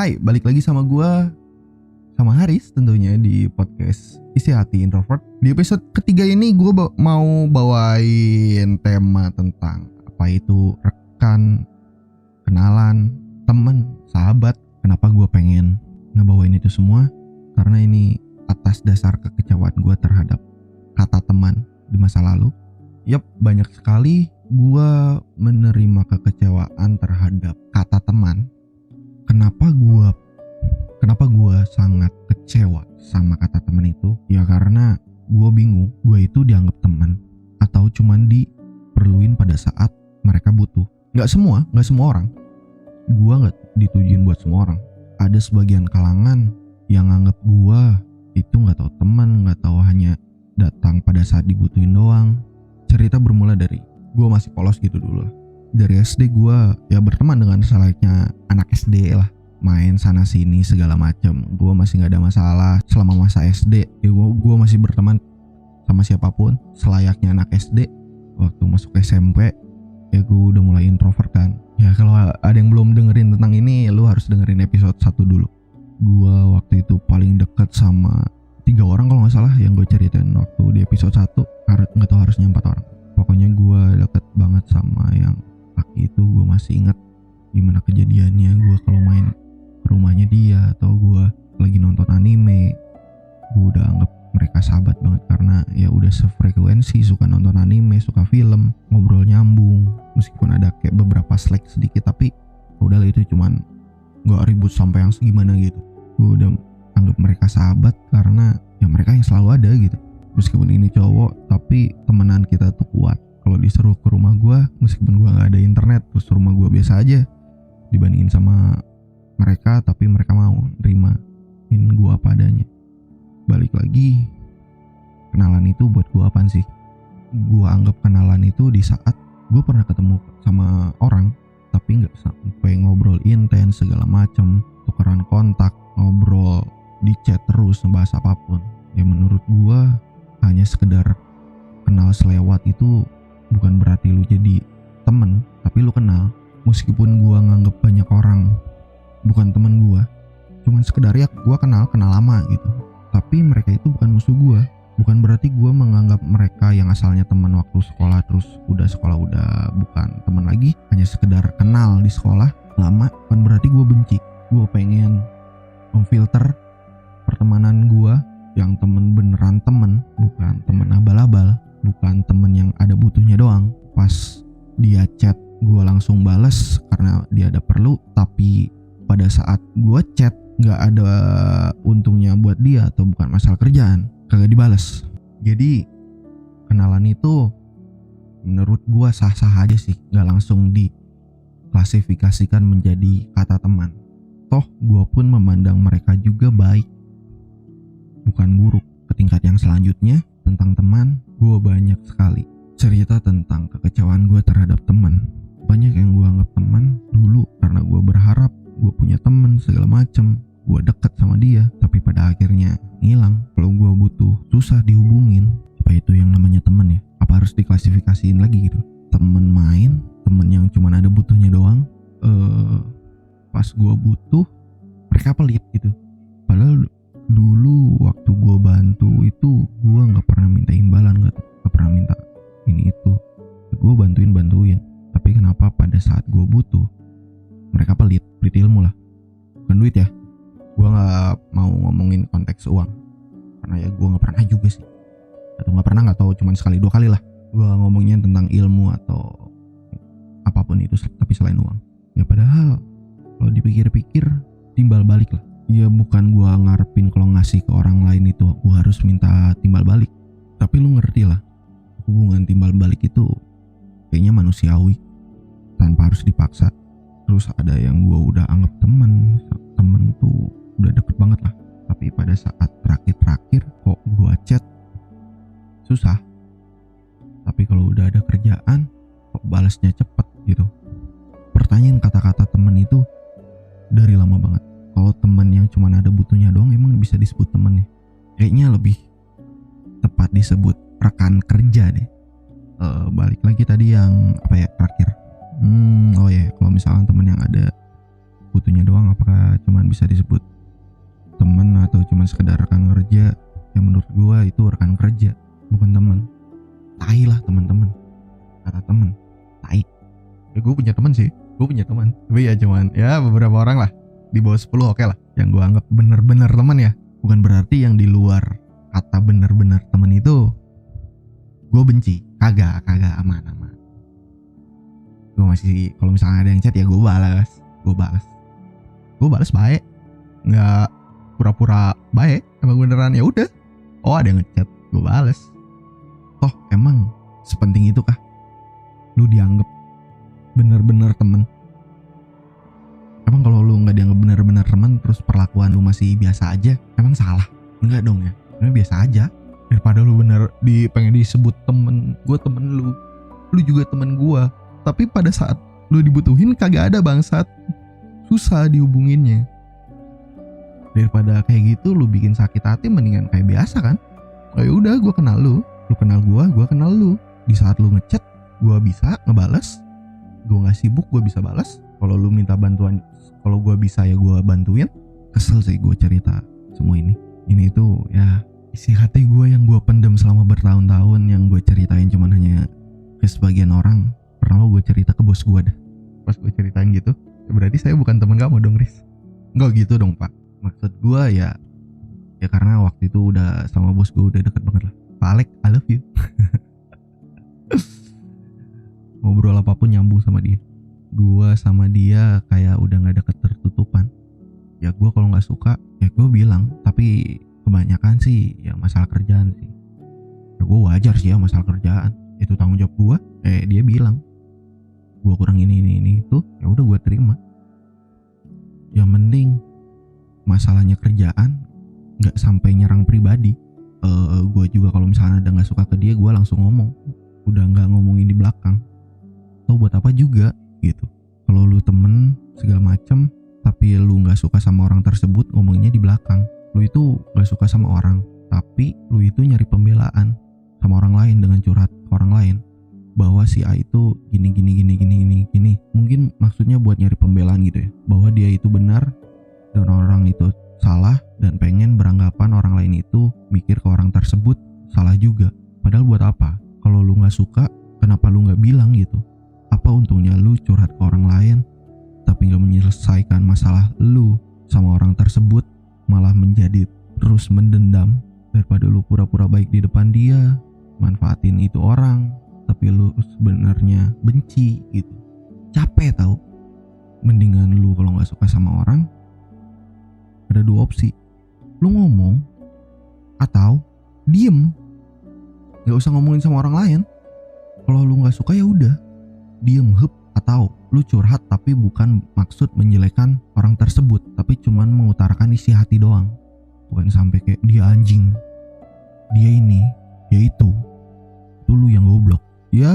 Hai, balik lagi sama gua, sama Haris tentunya di podcast Isi Hati Introvert. Di episode ketiga ini gua mau bawain tema tentang apa itu rekan, kenalan, teman, sahabat. Kenapa gua pengen ngebawain itu semua? Karena ini atas dasar kekecewaan gua terhadap kata teman di masa lalu. Yap, banyak sekali gua menerima kekecewaan terhadap kata teman. Kenapa gua sangat kecewa sama kata teman itu? Ya karena gua bingung, gua itu dianggap teman atau cuman diperluin pada saat mereka butuh. Gak semua orang. Gua gak ditujuin buat semua orang. Ada sebagian kalangan yang anggap gua itu gak tahu teman, gak tahu hanya datang pada saat dibutuhin doang. Cerita bermula dari gue masih polos gitu dulu. Dari SD gue ya berteman dengan selayaknya anak SD lah, main sana sini segala macam. Gue masih nggak ada masalah selama masa SD. Ya gue masih berteman sama siapapun selayaknya anak SD. Waktu masuk SMP ya gue udah mulai introvert kan. Ya kalau ada yang belum dengerin tentang ini, ya lu harus dengerin episode 1 dulu. Gue waktu itu paling dekat sama 3 orang kalau nggak salah yang gue ceritain waktu di episode 1. Nggak tahu harusnya 4 orang. Pokoknya gue deket banget sama yang laki itu. Gue masih inget gimana kejadiannya. Gue kalau main ke rumahnya dia atau gue lagi nonton anime, gue udah anggap mereka sahabat banget karena ya udah sefrekuensi, suka nonton anime, suka film, ngobrol nyambung. Meskipun ada kayak beberapa slack sedikit, tapi udah itu cuman nggak ribut sampai yang segimana gitu. Gue udah anggap mereka sahabat karena ya mereka yang selalu ada gitu. Meskipun ini cowok, tapi temenan kita tuh kuat. Kalau disuruh ke rumah gue, meskipun gue gak ada internet, terus rumah gue biasa aja dibandingin sama mereka, tapi mereka mau nerimain gue apa adanya. Balik lagi, kenalan itu buat gue apaan sih? Gue anggap kenalan itu di saat gue pernah ketemu sama orang, tapi gak sampai ngobrol intens segala macem, tukeran kontak, ngobrol di chat terus, ngebahas apapun. Ya menurut gue hanya sekedar kenal selewat itu bukan berarti lu jadi temen, tapi lu kenal. Meskipun gua nganggep banyak orang bukan temen gua, cuman sekedar ya gua kenal lama gitu. Tapi mereka itu bukan musuh gua. Bukan berarti gua menganggap mereka yang asalnya teman waktu sekolah terus udah sekolah udah bukan teman lagi, hanya sekedar kenal di sekolah lama, bukan berarti gua benci. Gua pengen memfilter pertemanan gua yang temen beneran temen, bukan temen abal-abal, bukan temen yang ada butuhnya doang. Pas dia chat gue langsung bales karena dia ada perlu, tapi pada saat gue chat gak ada untungnya buat dia atau bukan masalah kerjaan, kagak dibales. Jadi kenalan itu menurut gue sah-sah aja sih, gak langsung diklasifikasikan menjadi kata teman. Toh gue pun memandang mereka juga baik, bukan buruk. Ke tingkat yang selanjutnya tentang teman, gue banyak sekali cerita tentang kekecewaan gue terhadap teman. Banyak yang gue anggap teman dulu karena gue berharap gue punya teman segala macem, gue deket sama dia, tapi pada akhirnya ngilang. Kalau gue butuh susah dihubungin. Apa itu yang namanya teman ya? Apa harus diklasifikasiin lagi gitu? Temen main, temen yang cuman ada butuhnya doang. Pas gue butuh mereka pelit gitu. Padahal dulu waktu gue bantu itu gue nggak pernah minta imbalan, nggak pernah minta ini itu. Gue bantuin, tapi kenapa pada saat gue butuh mereka pelit ilmu lah, bukan duit ya. Gue nggak mau ngomongin konteks uang karena ya gue nggak pernah juga sih, atau nggak tahu, cuman sekali 2 kali lah gue ngomongnya tentang ilmu atau apapun itu, tapi selain uang. Ya padahal kalau dipikir-pikir timbal balik lah. Ya bukan gua ngarepin kalau ngasih ke orang lain itu gua harus minta timbal balik. Tapi lu ngerti lah, hubungan timbal balik itu kayaknya manusiawi, tanpa harus dipaksa. Terus ada yang gua udah anggap temen tuh udah deket banget lah, tapi pada saat terakhir kok gua chat susah. Tapi kalau udah ada kerjaan kok balasnya cepet gitu. Pertanyaan kata-kata temen itu dari lama banget. Kalau teman yang cuma ada butuhnya doang emang bisa disebut teman ya? Kayaknya lebih tepat disebut rekan kerja deh. Balik lagi tadi yang apa ya terakhir. Oh ya, kalau misalkan teman yang ada butuhnya doang apakah cuma bisa disebut temen atau cuma sekedar rekan kerja. Yang menurut gue itu rekan kerja, bukan temen. Tai lah teman-teman, kata temen, tai. Ya gue punya teman sih, tapi ya cuman ya beberapa orang lah, di bawah 10 oke lah, yang gue anggap bener-bener teman ya. Bukan berarti yang di luar kata bener-bener teman itu gue benci, kagak aman. Gue masih, kalau misalnya ada yang chat ya gue balas baik, nggak pura-pura baik, emang beneran ya udah. Oh ada yang ngechat, gue balas. Toh emang sepenting itu kah lu dianggap bener-bener temen? Emang kalau lu nggak dianggap bener-bener temen, terus perlakuan lu masih biasa aja, emang salah? Enggak dong ya, emang biasa aja. Daripada lu bener pengen disebut temen, gue temen lu juga temen gue, tapi pada saat lu dibutuhin kagak ada bangsat, susah dihubunginnya. Daripada kayak gitu lu bikin sakit hati, mendingan kayak biasa kan. Kayak udah, gue kenal lu kenal gue kenal lu. Di saat lu ngechat, gue bisa ngebales. Gue nggak sibuk, gue bisa balas. Kalau lu minta bantuan, kalau gue bisa ya gue bantuin. Kesel sih gue cerita semua ini. Ini tuh ya isi hati gue yang gue pendam selama bertahun-tahun, yang gue ceritain cuman hanya ke sebagian orang. Pernah gue cerita ke bos gue dah. Pas gue ceritain gitu, ya berarti saya bukan teman kamu dong, Riz. Enggak gitu dong, Pak. Maksud gue ya karena waktu itu udah sama bos gue udah deket banget lah. Pak Alek, I love you. Ngobrol apapun nyambung sama dia. Gue sama dia kayak udah gak ada ketertutupan. Ya gue kalau gak suka ya gue bilang, tapi kebanyakan sih ya masalah kerjaan sih. Ya gue wajar sih ya masalah kerjaan, itu tanggung jawab gue. Dia bilang gue kurang ini itu, ya udah gue terima. Yang penting masalahnya kerjaan, nggak sampai nyerang pribadi. Gue juga kalau misalnya ada nggak suka ke dia, gue langsung ngomong, udah nggak ngomongin di belakang. Tau buat apa juga gitu. Kalau lu temen segala macem, tapi lu nggak suka sama orang tersebut, ngomonginnya di belakang. Lu itu nggak suka sama orang, tapi lu itu nyari pembelaan sama orang lain dengan curhat ke orang lain bahwa si A itu gini. Mungkin maksudnya buat nyari pembelaan gitu ya, bahwa dia itu benar dan orang itu salah, dan pengen beranggapan orang lain itu mikir ke orang tersebut salah juga. Padahal buat apa? Kalau lu gak suka, kenapa lu gak bilang gitu? Apa untungnya lu curhat ke orang lain tapi gak menyelesaikan masalah lu sama orang tersebut, malah menjadi terus mendendam. Daripada lu pura-pura baik di depan dia, manfaatin itu orang, tapi lu sebenarnya benci gitu. Capek tau. Mendingan lu kalau gak suka sama orang, ada dua opsi. Lu ngomong atau diem, gak usah ngomongin sama orang lain. Kalau lu gak suka ya udah diem, atau lu curhat tapi bukan maksud menjelekkan orang tersebut, tapi cuman mengutarakan isi hati doang. Bukan sampai kayak dia anjing, dia ini, dia itu lu yang goblok. Ya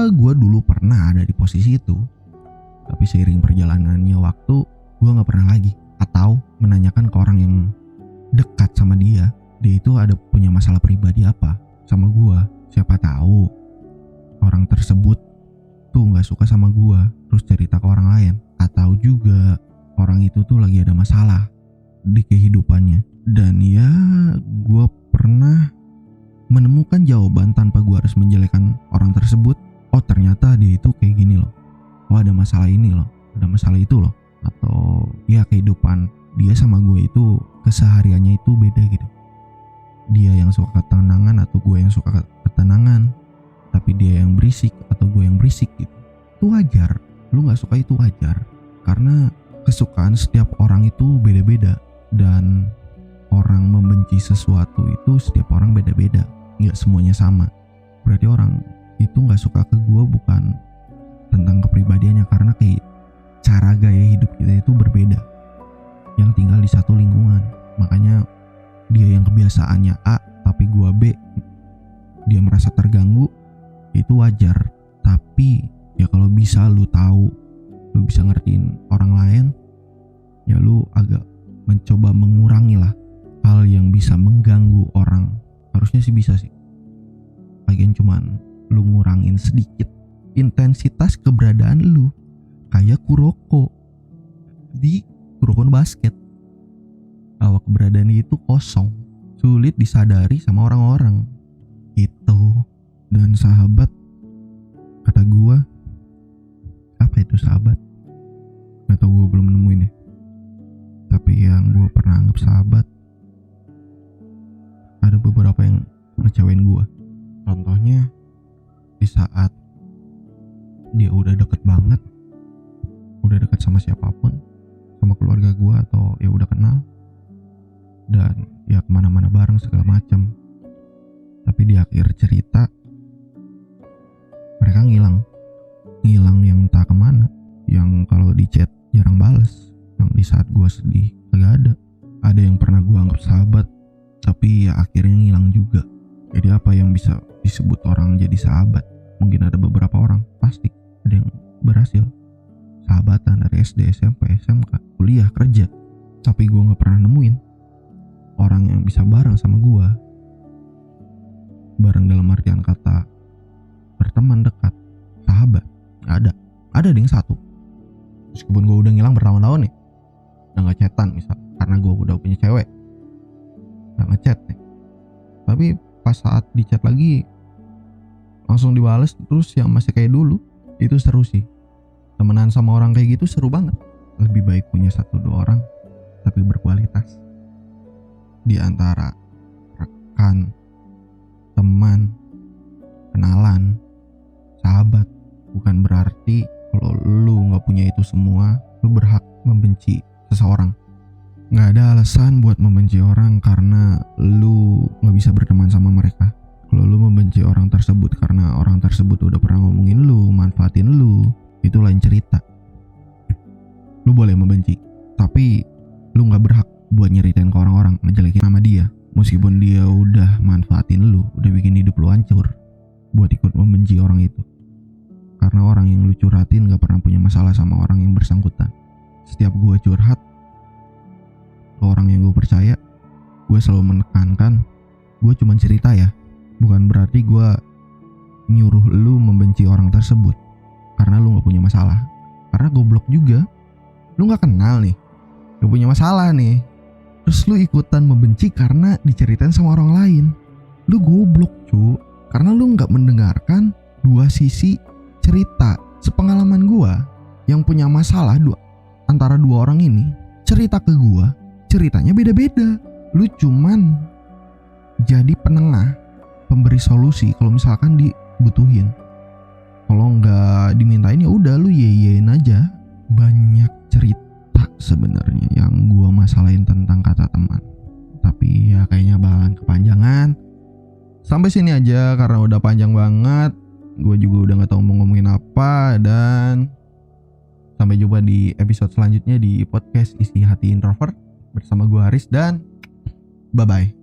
gue dulu pernah ada di posisi itu, tapi seiring perjalanannya waktu gue gak pernah lagi. Atau menanyakan ke orang yang dekat sama dia itu ada punya masalah pribadi apa sama gua. Siapa tahu orang tersebut tuh gak suka sama gua, terus cerita ke orang lain. Atau juga orang itu tuh lagi ada masalah di kehidupannya. Dan ya gua pernah menemukan jawaban tanpa gua harus menjelekkan orang tersebut. Oh ternyata dia itu kayak gini loh, oh ada masalah ini loh, ada masalah itu loh. Atau ya kehidupan dia sama gue itu kesehariannya itu beda gitu. Dia yang suka ketenangan atau gue yang suka ketenangan, tapi dia yang berisik atau gue yang berisik gitu. Itu wajar, lu gak suka itu wajar. Karena kesukaan setiap orang itu beda-beda, dan orang membenci sesuatu itu setiap orang beda-beda, gak semuanya sama. Berarti orang itu gak suka ke gue bukan tentang kepribadiannya, karena kayak cara gaya hidup kita itu berbeda, yang tinggal di satu lingkungan. Makanya dia yang kebiasaannya A tapi gua B, dia merasa terganggu, itu wajar. Tapi ya kalau bisa lu tahu, lu bisa ngertiin orang lain, ya lu agak mencoba mengurangi lah hal yang bisa mengganggu orang. Harusnya sih bisa sih. Lagian cuman lu ngurangin sedikit intensitas keberadaan lu. Kayak Kuroko di Kuroko no Basket. keberadaan dia itu kosong, sulit disadari sama orang-orang. Itu. Dan sahabat, kata gue, apa itu sahabat? Gak tau, gue belum nemuin ya. Tapi yang gue pernah anggap sahabat, ada beberapa yang ngecewain gue. Contohnya di saat dia udah deket banget, udah deket sama siapapun, sama keluarga gue atau ya udah kenal, dan ya kemana-mana bareng segala macam. Tapi di akhir cerita mereka ngilang yang entah kemana, yang kalau di chat jarang bales, yang di saat gue sedih kagak ada. Ada yang pernah gue anggap sahabat, tapi ya akhirnya ngilang juga. Jadi apa yang bisa disebut orang jadi sahabat? Mungkin ada beberapa orang, pasti ada yang berhasil sahabatan dari SD, SMP, SMK, kuliah, kerja. Tapi gue gak pernah nemuin orang yang bisa bareng sama gue. Bareng dalam artian kata berteman dekat, sahabat. Gak ada. Ada yang satu. Meskipun gue udah ngilang bertahun-tahun nih, udah gak chatan misal, karena gue udah punya cewek, gak ngechat nih. Tapi pas saat di chat lagi langsung dibales terus yang masih kayak dulu. Itu seru sih. Temenan sama orang kayak gitu seru banget. Lebih baik punya 1-2 orang tapi berkualitas. Di antara rekan, teman, kenalan, sahabat. Bukan berarti kalau lu gak punya itu semua, lu berhak membenci seseorang. Gak ada alasan buat membenci orang karena lu gak bisa berteman sama mereka. Kalau lu membenci orang tersebut karena orang tersebut udah pernah ngomongin lu, manfaatin lu, itu lain cerita. Lu boleh membenci, tapi lu gak berhak buat nyeritain ke orang-orang, ngejelekin nama dia. Meskipun dia udah manfaatin lu, udah bikin hidup lu hancur, buat ikut membenci orang itu. Karena orang yang lu curhatin gak pernah punya masalah sama orang yang bersangkutan. Setiap gue curhat ke orang yang gue percaya, gue selalu menekankan, gue cuma cerita ya. Bukan berarti gue nyuruh lu membenci orang tersebut karena lu gak punya masalah. Karena goblok juga, lu gak kenal nih, gak punya masalah nih, terus lu ikutan membenci karena diceritain sama orang lain. Lu goblok cu, karena lu gak mendengarkan dua sisi cerita. Sepengalaman gue, yang punya masalah antara dua orang ini cerita ke gue, ceritanya beda-beda. Lu cuman jadi penengah, pemberi solusi kalau misalkan dibutuhin. Kalau nggak dimintain ya udah lu yeyein aja. Banyak cerita sebenarnya yang gua masalahin tentang kata teman, tapi ya kayaknya bakalan kepanjangan. Sampai sini aja karena udah panjang banget. Gua juga udah nggak tahu mau ngomongin apa, dan sampai jumpa di episode selanjutnya di podcast Isi Hati Introvert bersama gua Haris, dan bye bye.